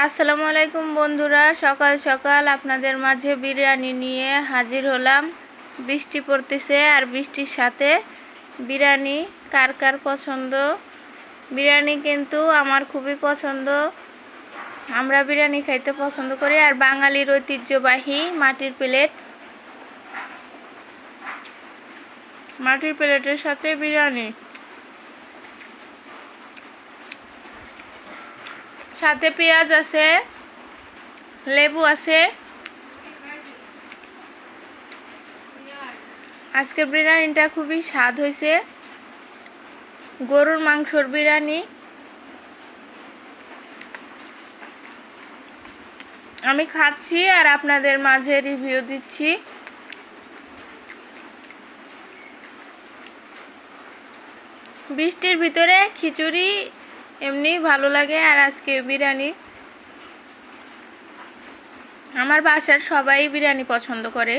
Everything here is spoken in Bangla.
আসসালামু আলাইকুম বন্ধুরা, সকাল সকাল আপনাদের মাঝে বিরিয়ানি নিয়ে হাজির হলাম। বৃষ্টি পড়তেছে আর বৃষ্টির সাথে বিরিয়ানি কার কার পছন্দ। বিরিয়ানি কিন্তু আমার খুবই পছন্দ। আমরা বিরিয়ানি খাইতে পছন্দ করি। আর বাঙালির ঐতিহ্যবাহী মাটির প্লেটের সাথে বিরিয়ানি, সাথে পেঁয়াজ আছে, লেবু আছে। আজকে বিরিয়ানিটা খুবই স্বাদ হয়েছে। গরুর মাংসর বিরিয়ানি। আমি খাচ্ছি আর আপনাদের মাঝে রিভিউ দিচ্ছি। বৃষ্টির ভিতরে খিচুড়ি এমনি ভালো লাগে, আর আজকে বিরিয়ানি। আমার বাসার সবাই বিরিয়ানি পছন্দ করে।